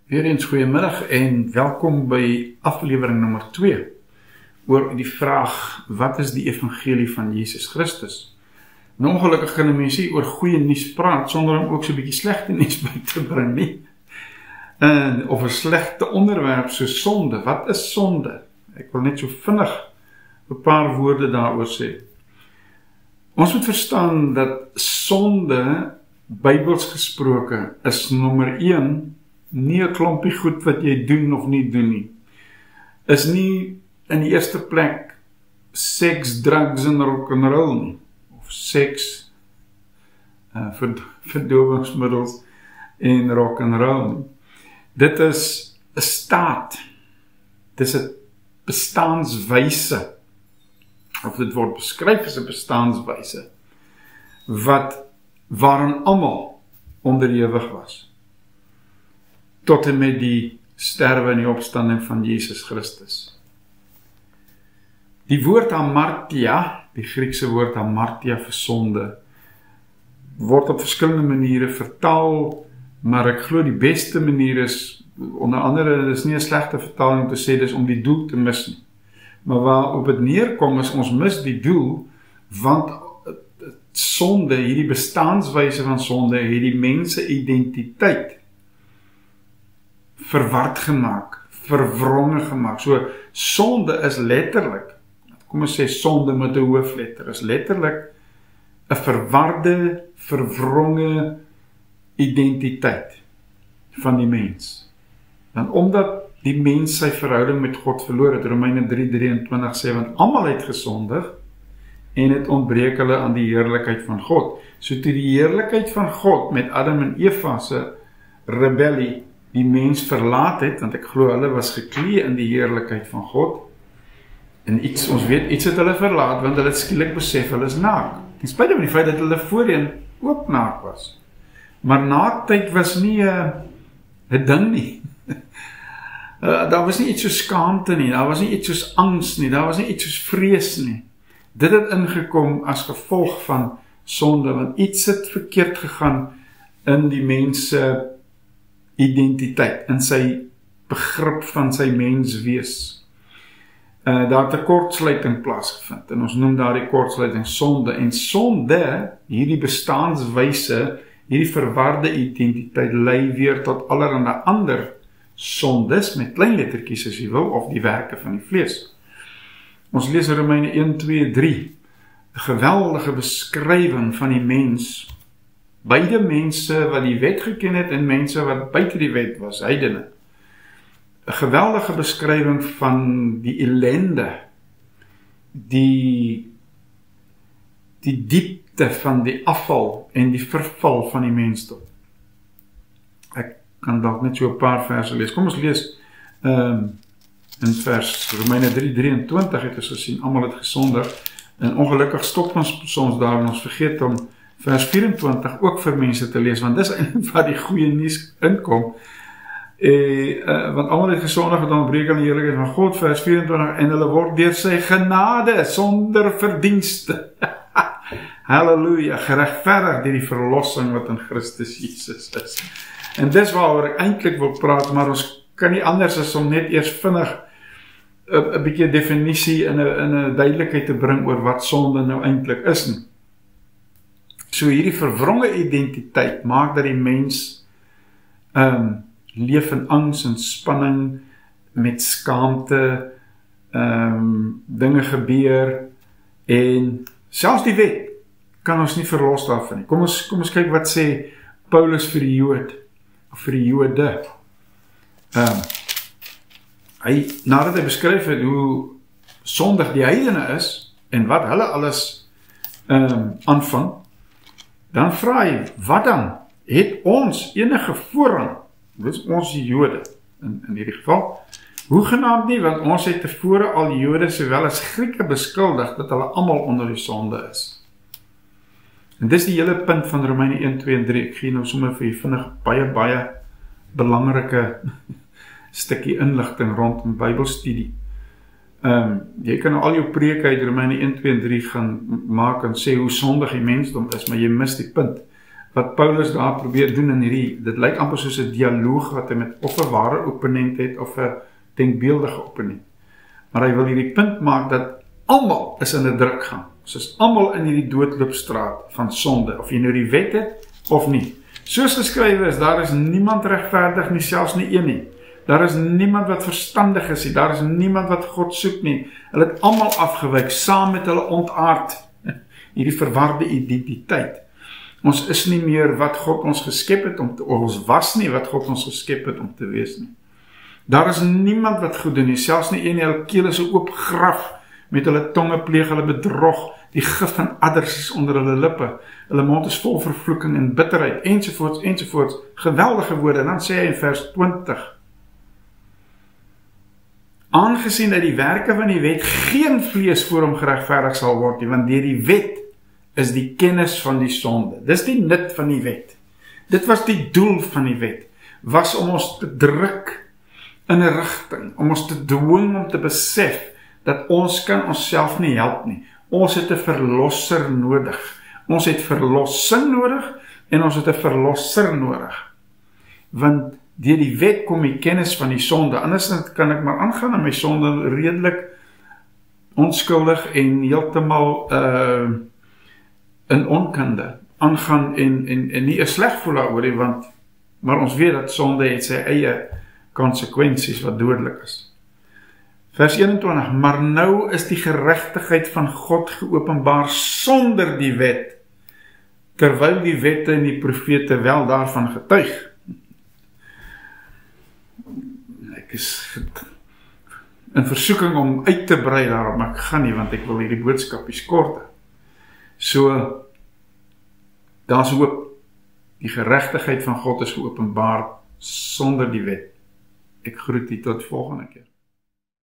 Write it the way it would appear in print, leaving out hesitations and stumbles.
Weer eens goeiemiddag en welkom by aflewering nummer 2 oor die vraag, wat is die evangelie van Jesus Christus? Nou ongelukkig kan mense oor goeie nuus praat sonder om ook so 'n bietjie slegte nuus by te bring nie. Of 'n slegte onderwerp so sonde. Wat is sonde? Ek wil net so vinnig 'n paar woorde daaroor sê. Ons moet verstaan dat sonde, Bybels gesproke, is nommer 1 nie 'n klompie goed wat jy doen of nie doen nie. Is nie in die eerste plek seks, drugs en rock and roll nie. Of seks, verdowingsmiddels en rock and roll nie. Dit is 'n staat. Dit is 'n bestaanswyse. Of dit word beskryf as 'n bestaanswyse waarin almal onderhewig was. Tot en met die sterwe en die opstanding van Jesus Christus. Die woord hamartia, die Griekse woord hamartia vir sonde, word op verskillende maniere vertaal, maar ek glo die beste manier is, onder andere, dit is nie 'n slegte vertaling om te sê, dis om die doel te mis nie. Maar waarop het neerkom is, ons mis die doel, want sonde, hierdie bestaanswyse van sonde, het die mense identiteit verward gemaak, verwronge gemaak. So, sonde is letterlik, kom ons sê sonde met 'n hoofletter, is letterlik 'n verwarde, verwronge identiteit van die mens. En omdat die mens sy verhouding met God verloor het, Romeine 3:23 sê, want almal het gesondig, en het ontbreek hulle aan die heerlikheid van God. So toe die heerlikheid van God met Adam en Eva se rebellie die mens verlaat het, want ek glo hulle was geklee in die heerlikheid van God, en ons weet, iets het hulle verlaat, want hulle het skielik besef, hulle is naak. In spite van die feit dat hulle voorheen ook naak was. Maar naaktheid was nie 'n ding nie. Daar was nie iets soos skaamte nie, daar was nie iets soos angs nie, daar was nie iets soos vrees nie. Dit het ingekom as gevolg van sonde, want iets het verkeerd gegaan in die mens se identiteit, in sy begrip van sy menswees. Daar het 'n kortsluiting plaasgevind, en ons noem daardie kortsluiting sonde, en sonde, hierdie bestaanswyse, hierdie verwarde identiteit, lei weer tot allerhande ander sondes, met klein lettertjies as jy wil, of die werke van die vlees. Ons lees Romeine 1, 2, 3, 'n geweldige beskrywing van die mens, beide mense wat die wet geken het en mense wat buite die wet was, heidene. 'n geweldige beskrywing van die ellende, die diepte van die afval en die verval van die mensdom. Ek kan dalk net so 'n paar verse lees. Kom ons lees in vers Romeine 3:23 het ons gesien, almal het gesondig, en ongelukkig stop ons soms daar en ons vergeet om vers 24 ook vir mense te lees, want dis eintlik waar die goeie nuus inkom. Want almal het gesondig en ontbreek aan die heerlikheid van God, vers 24, en hulle word deur sy genade sonder verdienste. Halleluja, geregverdig deur die verlossing wat in Christus Jesus is. En dis waaroor ek eintlik wil praat, maar ons kan nie anders as om net eers vinnig 'n bietjie definisie in 'n duidelikheid te bring oor wat sonde nou eintlik is nie. So hierdie verwronge identiteit maak dat die mens leef in angs en spanning, met skaamte, dinge gebeur, en selfs die wet kan ons nie verlos daarvan nie. Kom ons kyk wat sê Paulus vir die Jood, of vir die Jode. Nadat hy beskryf het hoe sondig die heidene is, en wat hulle alles aanvang, dan vra hy, wat dan? Het ons enige voorrang? Dit is ons die Jode, in hierdie geval. Hoegenaamd nie, want ons het tevore al Jode sowel as Grieke beskuldig, dat hulle almal onder die sonde is. En dis die hele punt van Romeine 1, 2 en 3. Ek gee nou sommer vir jy vinnig baie belangrike stukkie inligting rondom Bybelstudie. Jy kan nou al jou preke uit Romeine 1, 2 en 3 gaan maak en sê hoe sondig die mensdom is, maar jy mis die punt wat Paulus daar probeer doen in hierdie, dit lyk amper soos 'n dialoog wat hy met of 'n ware opponent het, of 'n denkbeeldige opponent. Maar hy wil hierdie punt maak dat almal is in 'n drukgang. Soos almal in hierdie doodloopstraat van sonde, of jy nou die wet het of nie. Soos geskrywe is, daar is niemand regverdig nie, selfs nie een nie. Daar is niemand wat verstandig is nie, daar is niemand wat God soek nie. Hulle het almal afgewyk, saam met hulle ontaard. Hierdie verwarde identiteit. Ons is nie meer wat God ons geskep het, of ons was nie wat God ons geskep het om te wees nie. Daar is niemand wat goed doen nie, selfs nie een, hulle keel is 'n oop graf, met hulle tonge pleeg hulle bedrog, die gif van adders is onder hulle lippe, hulle mond is vol vervloeking en bitterheid, ensovoorts, ensovoorts, geweldige woorde. En dan sê hy in vers 20, aangesien uit die werke van die wet geen vlees voor hom geregverdig sal word nie, want deur die wet is die kennis van die sonde. Dis die nut van die wet. Dit was die doel van die wet, was om ons te druk in 'n rigting, om ons te dwing om te besef dat ons kan onsself nie help nie. Ons het 'n verlosser nodig. Ons het verlossing nodig en ons het 'n verlosser nodig. Want deur die wet kom die kennis van die sonde. Anders kan ek maar aangaan aan my sonde redelik onskuldig en heeltemal in onkunde aangaan en nie 'n sleg voel daaroor nie, want maar ons weet dat sonde het sy eie konsekwensies wat dodelik is. Vers 21, maar nou is die geregtigheid van God geopenbaar sonder die wet, terwyl die wette en die profete wel daarvan getuig. Ek is in versoeking om uit te brei daarop, maar ek gaan nie, want ek wil hierdie boodskapies kort. So, daar's hoop. Die geregtigheid van God is geopenbaar sonder die wet. Ek groet u tot volgende keer.